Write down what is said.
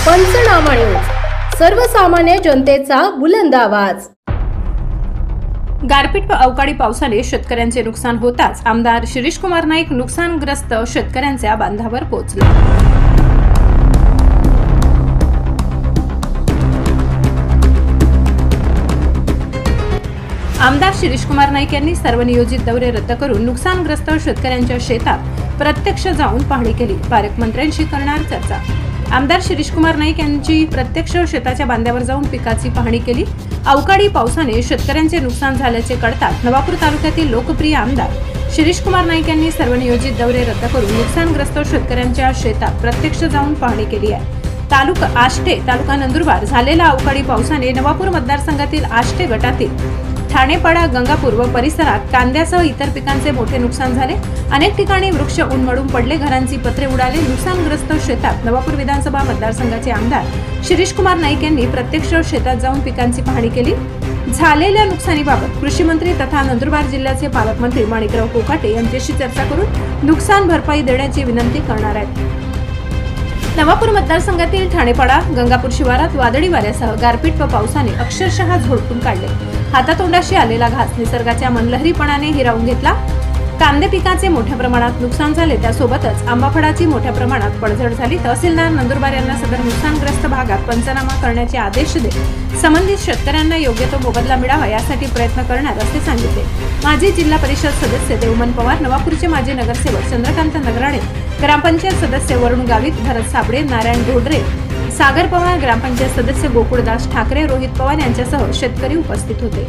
पंचनामा न्यूज, सर्वसामान्य जनतेचा बुलंद आवाज। गारपीट व अवकाळी पावसाने शेतकऱ्यांचे नुकसान होताच आमदार शिरीष कुमार नाईक नुकसानग्रस्त शेतकऱ्यांच्या बांधावर पोहोचले। आमदार शिरीष कुमार नाईक यांनी सर्व नियोजित दौरे रद्द करून नुकसानग्रस्त शेतकऱ्यांच्या शेतात प्रत्यक्ष जाऊन पाहणी केली। पालकमंत्र्यांशी करणार चर्चा। आमदार शिरीष कुमार नाईक यांची प्रत्यक्ष शेताच्या बांध्यावर जाऊन पिकाची पाहणी केली। अवकाळी पावसाने शेतकऱ्यांचे नुकसान झाल्याचे कळताच नवापूर तालुक्यातील लोकप्रिय आमदार शिरीष कुमार नाईक यांनी सर्व नियोजित दौरे रद्द करून नुकसानग्रस्त शेतकऱ्यांच्या शेतात प्रत्यक्ष जाऊन पाहणी केली आहे। आष्टे तालुका नंदुरबार झालेल्या अवकाळी पावसाने नवापूर मतदारसंघातील आष्टे गटातील ठाणेपाडा, गंगापूर व परिसरात कांद्यासह इतर पिकांचे मोठे नुकसान झाले। अनेक ठिकाणी वृक्ष उन्मळून पडले, घरांची पत्रे उडाले। नुकसानग्रस्त शेतात नवापूर विधानसभा मतदारसंघाचे आमदार शिरीष कुमार नाईक यांनी प्रत्यक्ष शेतात जाऊन पिकांची पाहणी केली। झालेल्या नुकसानीबाबत कृषी मंत्री तथा नंदुरबार जिल्ह्याचे पालकमंत्री माणिकराव कोकाटे यांच्याशी चर्चा करून नुकसान भरपाई देण्याची विनंती करणार आहेत। नवापूर मतदारसंघातील ठाणेपाडा, गंगापूर शिवारात वादळी वाऱ्यासह गारपीट व पावसाने अक्षरशः झोडपून काढले। हातातोंडाशी आलेला घास निसर्गाच्या मनलहरीपणाने हिरावून घेतला। कांदे पिकाचे मोठ्या प्रमाणात नुकसान झाले, त्यासोबतच आंबा फळाची मोठ्या प्रमाणात पडझड झाली। तहसीलदार नंदुरबार यांना सदर नुकसानग्रस्त भागात पंचनामा करण्याचे आदेश देत संबंधित शेतकऱ्यांना योग्य तो मोबदला मिळावा यासाठी प्रयत्न करणार असे सांगितले। माजी जिल्हा परिषद सदस्य देवमन पवार, नवापूरचे माजी नगरसेवक चंद्रकांत नगराळे, ग्रामपंचायत सदस्य वरुण गावित, भरत साबळे, नारायण ढोडरे, सागर पवार, ग्रामपंचायत सदस्य गोकुळदास ठाकरे, रोहित पवार यांच्यासह शेतकरी उपस्थित होते।